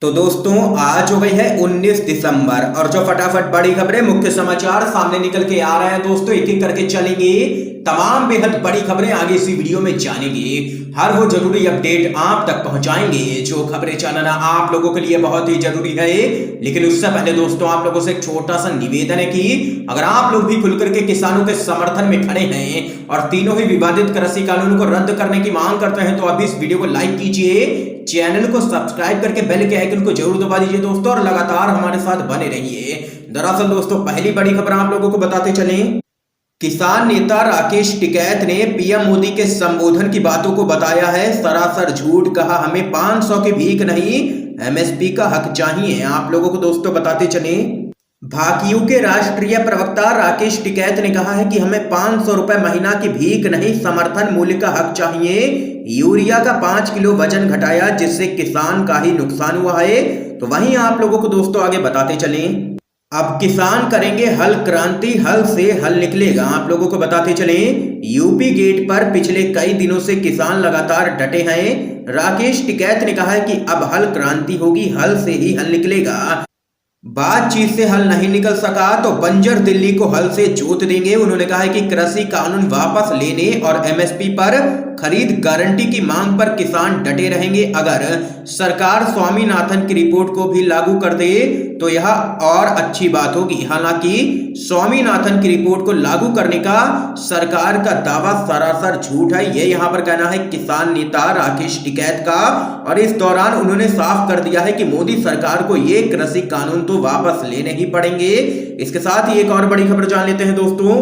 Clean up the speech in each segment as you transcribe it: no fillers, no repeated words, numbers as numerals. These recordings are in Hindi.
तो दोस्तों आज हो गई है 19 दिसंबर और जो फटाफट बड़ी खबरें मुख्य समाचार सामने निकल के आ रहे हैं दोस्तों, एक एक करके चलेंगे। तमाम बेहद बड़ी खबरें आगे इसी वीडियो में जानेंगे। हर वो जरूरी अपडेट आप तक पहुंचाएंगे जो खबरें जानना आप लोगों के लिए बहुत ही जरूरी है। लेकिन उससे पहले दोस्तों आप लोगों से एक छोटा सा निवेदन है कि अगर आप लोग भी खुलकर के किसानों के समर्थन में खड़े हैं और तीनों ही विवादित कृषि कानून को रद्द करने की मांग करते हैं तो अभी इस वीडियो को लाइक कीजिए, चैनल को सब्सक्राइब करके बेल के आइकन को जरूर दबा दीजिए दोस्तों और लगातार हमारे साथ बने रहिए। दरअसल दोस्तों पहली बड़ी खबर आप लोगों को बताते चलें। किसान नेता राकेश टिकैत ने पीएम मोदी के संबोधन की बातों को बताया है सरासर झूठ, कहा हमें 500 की भीख नहीं एमएसपी का हक चाहिए। आप लोगों को दोस्तों बताते चलें, भाकियू के राष्ट्रीय प्रवक्ता राकेश टिकैत ने कहा है कि हमें 500 रुपए महीना की भीख नहीं समर्थन मूल्य का हक चाहिए। यूरिया का 5 किलो वजन घटाया जिससे किसान का ही नुकसान हुआ है। तो वहीं आप लोगों को दोस्तों आगे बताते चलें, अब किसान करेंगे हल क्रांति, हल से हल निकलेगा। आप लोगों को बताते चलें, यूपी गेट पर पिछले कई दिनों से किसान लगातार डटे हैं। राकेश टिकैत ने कहा है कि अब हल क्रांति होगी, हल से ही हल निकलेगा। बातचीत से हल नहीं निकल सका तो बंजर दिल्ली को हल से जोत देंगे। उन्होंने कहा है कि कृषि कानून वापस लेने और एमएसपी पर खरीद गारंटी की मांग पर किसान डटे रहेंगे। अगर सरकार स्वामीनाथन की रिपोर्ट को भी लागू कर दे तो यह और अच्छी बात होगी। हालांकि स्वामीनाथन की रिपोर्ट को लागू करने का सरकार का दावा सरासर झूठ है, ये यहाँ पर कहना है किसान नेता राकेश टिकैत का। और इस दौरान उन्होंने साफ कर दिया है कि मोदी सरकार को ये कृषि कानून तो वापस लेने ही पड़ेंगे। इसके साथ ही एक और बड़ी खबर जान लेते हैं दोस्तों।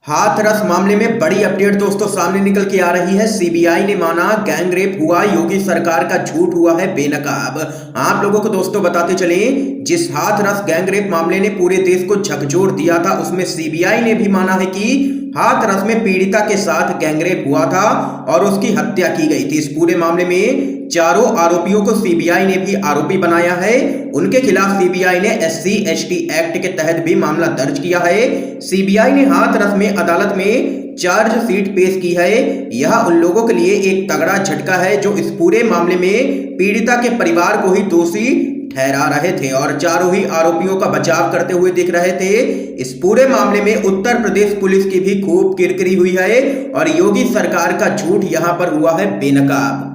हाथरस मामले में बड़ी अपडेट दोस्तों सामने निकल के आ रही है। सीबीआई ने माना गैंगरेप हुआ, योगी सरकार का झूठ हुआ है बेनकाब। आप लोगों को दोस्तों बताते चलें, जिस हाथरस गैंगरेप मामले ने पूरे देश को झकझोर दिया था उसमें सीबीआई ने भी माना है कि हाथरस में पीड़िता के साथ गैंगरेप हुआ था और उसकी हत्या की गई थी। इस पूरे मामले में चारों आरोपियों को सीबीआई ने भी आरोपी बनाया है। उनके खिलाफ सीबीआई ने SC/ST एक्ट के तहत भी मामला दर्ज किया है। सीबीआई ने हाथरस में अदालत में चार्जशीट पेश की है। यह उन लोगों के लिए एक तगड़ा झटका है जो इस पूरे मामले में पीड़िता के परिवार को ही दोषी ठहरा रहे थे और चारों ही आरोपियों का बचाव करते हुए दिख रहे थे। इस पूरे मामले में उत्तर प्रदेश पुलिस की भी खूब किरकिरी हुई है और योगी सरकार का झूठ यहां पर हुआ है बेनकाब।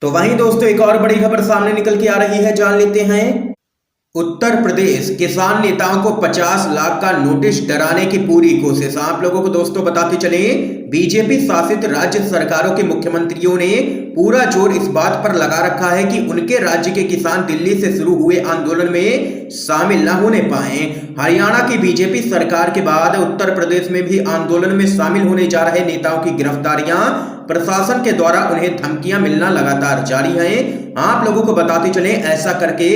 तो वहीं दोस्तों एक और बड़ी खबर सामने निकल के आ रही है, जान लेते हैं। उत्तर प्रदेश किसान नेताओं को 50 लाख का नोटिस, डराने की पूरी कोशिश। आप लोगों को दोस्तों बताते चले, बीजेपी शासित राज्य सरकारों के मुख्यमंत्रियों ने पूरा जोर इस बात पर लगा रखा है कि उनके राज्य के किसान दिल्ली से शुरू हुए आंदोलन में शामिल न होने पाए। हरियाणा की बीजेपी सरकार के बाद उत्तर प्रदेश में भी आंदोलन में शामिल होने जा रहे नेताओं की गिरफ्तारियां प्रशासन के द्वारा उन्हें धमकियां मिलना लगातार जारी है। आप लोगों को बताते चले, ऐसा करके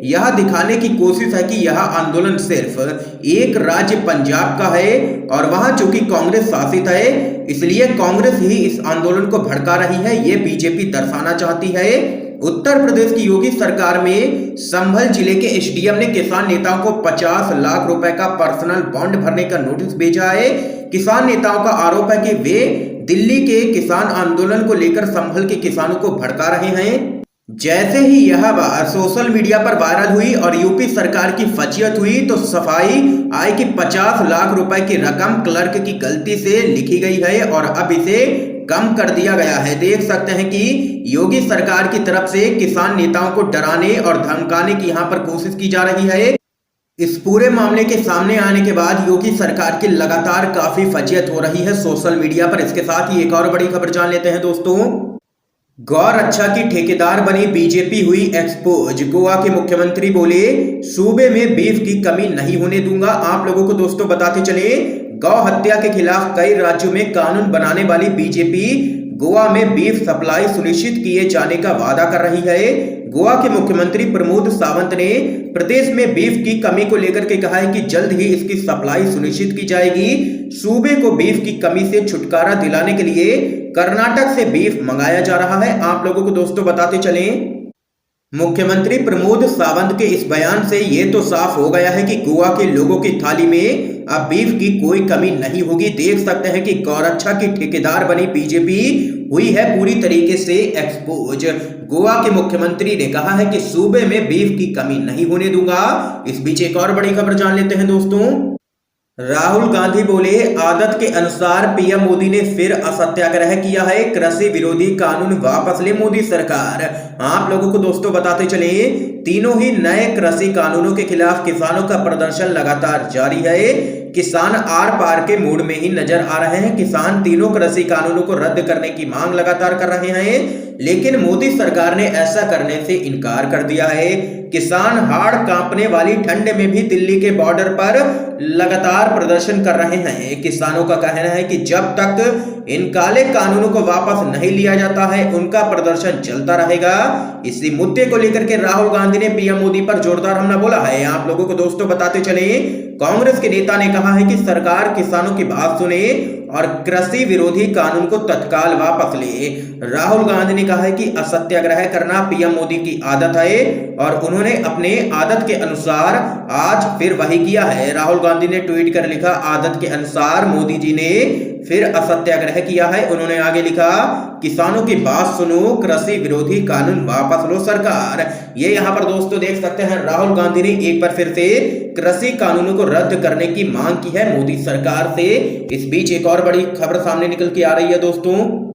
यह दिखाने की कोशिश है कि यह आंदोलन सिर्फ एक राज्य पंजाब का है और वहां चूंकि कांग्रेस शासित है इसलिए कांग्रेस ही इस आंदोलन को भड़का रही है, ये बीजेपी दर्शाना चाहती है। उत्तर प्रदेश की योगी सरकार में संभल जिले के एसडीएम ने किसान नेताओं को 50 लाख रुपए का पर्सनल बॉन्ड भरने का नोटिस भेजा है। किसान नेताओं का आरोप है कि वे दिल्ली के किसान आंदोलन को लेकर संभल के किसानों को भड़का रहे हैं। जैसे ही यह बात सोशल मीडिया पर वायरल हुई और यूपी सरकार की फजीयत हुई तो सफाई आई कि 50 लाख रुपए की रकम क्लर्क की गलती से लिखी गई है और अब इसे कम कर दिया गया है। देख सकते हैं कि योगी सरकार की तरफ से किसान नेताओं को डराने और धमकाने की यहां पर कोशिश की जा रही है। इस पूरे मामले के सामने आने के बाद योगी सरकार की लगातार काफी फजीयत हो रही है सोशल मीडिया पर। इसके साथ ही एक और बड़ी खबर जान लेते हैं दोस्तों। गौरक्षा की ठेकेदार बनी बीजेपी हुई एक्सपोज। गोवा के मुख्यमंत्री बोले सूबे में बीफ की कमी नहीं होने दूंगा। आप लोगों को दोस्तों बताते चले, गौ हत्या के खिलाफ कई राज्यों में कानून बनाने वाली बीजेपी गोवा में बीफ सप्लाई सुनिश्चित किए जाने का वादा कर रही है। गोवा के मुख्यमंत्री प्रमोद सावंत ने प्रदेश में बीफ की कमी को लेकर के कहा है कि जल्द ही इसकी सप्लाई सुनिश्चित की जाएगी। सूबे को बीफ की कमी से छुटकारा दिलाने के लिए कर्नाटक से बीफ मंगाया जा रहा है। आप लोगों को दोस्तों बताते चलें, मुख्यमंत्री प्रमोद सावंत के इस बयान से ये तो साफ हो गया है कि गोवा के लोगों की थाली में अब बीफ की कोई कमी नहीं होगी। देख सकते हैं कि गौरक्षा की ठेकेदार बनी बीजेपी हुई है पूरी तरीके से एक्सपोज। गोवा के मुख्यमंत्री ने कहा है कि सूबे में बीफ की कमी नहीं होने दूंगा। इस बीच एक और बड़ी खबर जान लेते हैं दोस्तों। राहुल गांधी बोले, आदत के अनुसार पीएम मोदी ने फिर असत्याग्रह किया है, कृषि विरोधी कानून वापस ले मोदी सरकार। आप लोगों को दोस्तों बताते चले, तीनों ही नए कृषि कानूनों के खिलाफ किसानों का प्रदर्शन लगातार जारी है। किसान आर पार के मूड में ही नजर आ रहे हैं। किसान तीनों कृषि कानूनों को रद्द करने की मांग लगातार कर रहे हैं, लेकिन मोदी सरकार ने ऐसा करने से इनकार कर दिया है। किसान हाड़ कांपने वाली ठंड में भी दिल्ली के बॉर्डर पर लगातार प्रदर्शन कर रहे हैं। किसानों का कहना है कि जब तक इन काले कानूनों को वापस नहीं लिया जाता है, उनका प्रदर्शन चलता रहेगा। इसी मुद्दे को लेकर के राहुल गांधी ने पीएम मोदी पर जोरदार हमला बोला है। आप लोगों को दोस्तों बताते चले, कांग्रेस के नेता ने कहा है कि सरकार किसानों की बात सुने और कृषि विरोधी कानून को तत्काल वापस ले। राहुल गांधी ने कहा है कि असत्याग्रह करना पीएम मोदी की आदत है और उन्होंने अपने आदत के अनुसार आज फिर वही किया है। राहुल गांधी ने ट्वीट कर लिखा, आदत के अनुसार मोदी जी ने फिर असत्याग्रह किया है। उन्होंने आगे लिखा, किसानों की बात सुनो, कृषि विरोधी कानून वापस लो सरकार। ये यहाँ पर दोस्तों देख सकते हैं, राहुल गांधी ने एक बार फिर से कृषि कानूनों को रद्द करने की मांग की है मोदी सरकार से। इस बीच एक और बड़ी खबर सामने निकल के आ रही है दोस्तों।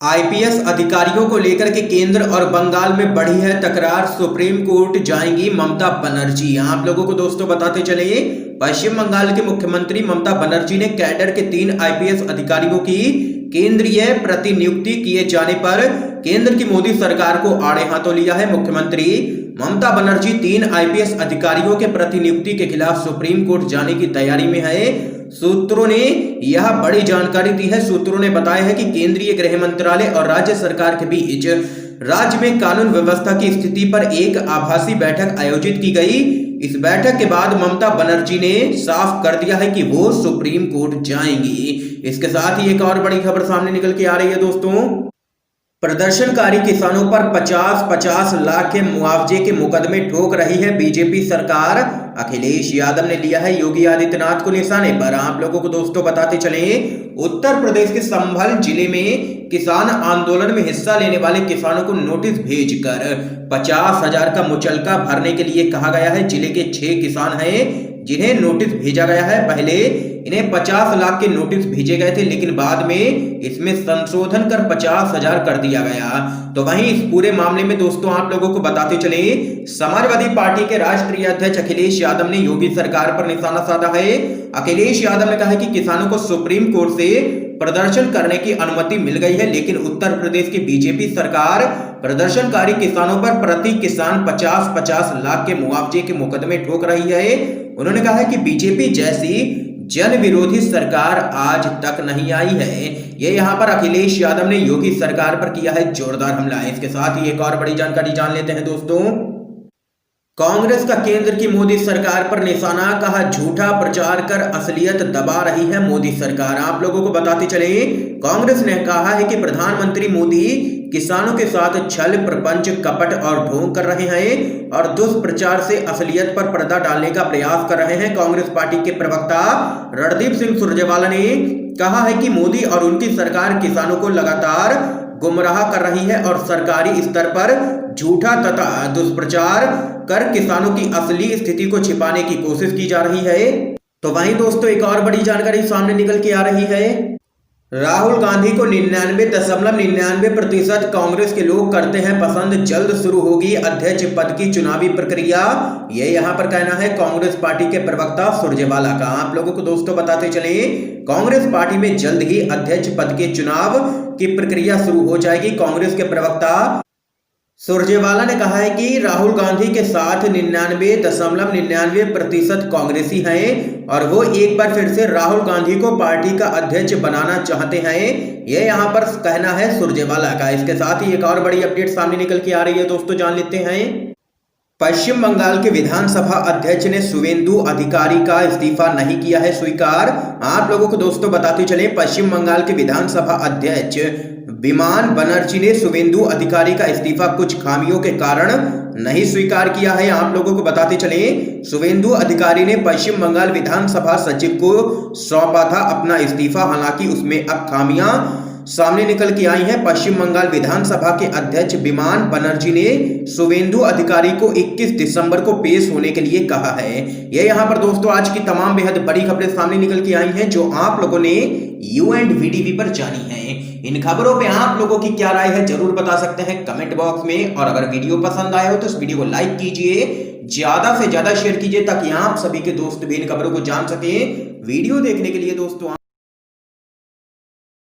आईपीएस अधिकारियों को लेकर के केंद्र और बंगाल में बढ़ी है तकरार, सुप्रीम कोर्ट जाएंगी ममता बनर्जी। आप लोगों को दोस्तों बताते चले, पश्चिम बंगाल के मुख्यमंत्री ममता बनर्जी ने कैडर के 3 आईपीएस अधिकारियों की केंद्रीय प्रतिनियुक्ति किए जाने पर केंद्र की मोदी सरकार को आड़े हाथों लिया है। मुख्यमंत्री ममता बनर्जी 3 आईपीएस अधिकारियों के प्रतिनियुक्ति के खिलाफ सुप्रीम कोर्ट जाने की तैयारी में है। सूत्रों ने यह बड़ी जानकारी दी है। सूत्रों ने बताया है कि केंद्रीय गृह मंत्रालय और राज्य सरकार के बीच राज्य में कानून व्यवस्था की स्थिति पर एक आभासी बैठक आयोजित की गई। इस बैठक के बाद ममता बनर्जी ने साफ कर दिया है कि वो सुप्रीम कोर्ट जाएंगी। इसके साथ ही एक और बड़ी खबर सामने निकल के आ रही है दोस्तों। प्रदर्शनकारी किसानों पर 50-50 लाख के मुआवजे के मुकदमे ठोक रही है बीजेपी सरकार। अखिलेश यादव ने लिया है योगी आदित्यनाथ को निशाने पर। आप लोगों को दोस्तों बताते चले, उत्तर प्रदेश के संभल जिले में किसान आंदोलन में हिस्सा लेने वाले किसानों को नोटिस भेजकर 50,000 का मुचलका भरने के लिए कहा गया है। जिले के 6 किसान हैं जिन्हें नोटिस भेजा गया है। पहले इन्हें 50 लाख के नोटिस भेजे गए थे, लेकिन बाद में इसमें संशोधन कर 50,000 कर दिया गया। तो वहीं इस पूरे मामले में दोस्तों आप लोगों को बताते चले, समाजवादी पार्टी के राष्ट्रीय अध्यक्ष अखिलेश यादव ने योगी सरकार पर निशाना साधा है। अखिलेश यादव ने कहा है कि किसानों को सुप्रीम कोर्ट से प्रदर्शन करने की अनुमति मिल गई है, लेकिन उत्तर प्रदेश की बीजेपी सरकार प्रदर्शनकारी किसानों पर प्रति किसान 50-50 लाख के मुआवजे के मुकदमे ठोक रही है। उन्होंने कहा है कि बीजेपी जैसी जन विरोधी सरकार आज तक नहीं आई है। ये यहाँ पर अखिलेश यादव ने योगी सरकार पर किया है जोरदार हमला। इसके साथ ही एक और बड़ी जानकारी जान लेते हैं दोस्तों। कांग्रेस का केंद्र की मोदी सरकार पर निशाना, कहा झूठा प्रचार कर असलियत दबा रही है मोदी सरकार। आप लोगों को बताते चले, कांग्रेस ने कहा है कि प्रधानमंत्री मोदी किसानों के साथ छल, प्रपंच, कपट और ढोंग कर रहे हैं और दुष्प्रचार से असलियत पर पर्दा डालने का प्रयास कर रहे हैं। कांग्रेस पार्टी के प्रवक्ता रणदीप सिंह सुरजेवाला ने कहा है कि मोदी और उनकी सरकार किसानों को लगातार गुमराह कर रही है और सरकारी स्तर पर झूठा तथा दुष्प्रचार कर किसानों की असली स्थिति को छिपाने की कोशिश की जा रही है। तो वहीं दोस्तों एक और बड़ी जानकारी सामने निकल के आ रही है। राहुल गांधी को 99.99% कांग्रेस के लोग करते हैं पसंद, जल्द शुरू होगी अध्यक्ष पद की चुनावी प्रक्रिया। ये यहाँ पर कहना है कांग्रेस पार्टी के प्रवक्ता सुरजेवाला का। आप लोगों को दोस्तों बताते चले, कांग्रेस पार्टी में जल्द ही अध्यक्ष पद के चुनाव की प्रक्रिया शुरू हो जाएगी। कांग्रेस के प्रवक्ता सुरजेवाला ने कहा है कि राहुल गांधी के साथ 99.99% कांग्रेसी हैं और वो एक बार फिर से राहुल गांधी को पार्टी का अध्यक्ष बनाना चाहते हैं। ये यहाँ पर कहना है सुरजेवाला का। इसके साथ ही एक और बड़ी अपडेट सामने निकल के आ रही है दोस्तों, जान लेते हैं। पश्चिम बंगाल के विधानसभा अध्यक्ष ने शुवेंदु अधिकारी का इस्तीफा नहीं किया है स्वीकार। आप लोगों को दोस्तों बताते चले, पश्चिम बंगाल के विधानसभा अध्यक्ष विमान बनर्जी ने शुवेंदु अधिकारी का इस्तीफा कुछ खामियों के कारण नहीं स्वीकार किया है। आप लोगों को बताते चले, शुवेंदु अधिकारी ने पश्चिम बंगाल विधानसभा सचिव को सौंपा था अपना इस्तीफा। हालांकि उसमें अब खामियां सामने निकल के आई है। पश्चिम बंगाल विधानसभा के अध्यक्ष विमान बनर्जी ने शुवेंदु अधिकारी को 21 दिसंबर को पेश होने के लिए कहा है। ये यहाँ पर दोस्तों आज की तमाम बेहद बड़ी खबरें सामने निकल के आई हैं जो आप लोगों ने UNVTV पर जानी है। इन खबरों पे आप लोगों की क्या राय है जरूर बता सकते हैं कमेंट बॉक्स में, और अगर वीडियो पसंद आया हो तो इस वीडियो को लाइक कीजिए, ज्यादा से ज्यादा शेयर कीजिए ताकि आप सभी के दोस्त भी इन खबरों को जान सके। वीडियो देखने के लिए दोस्तों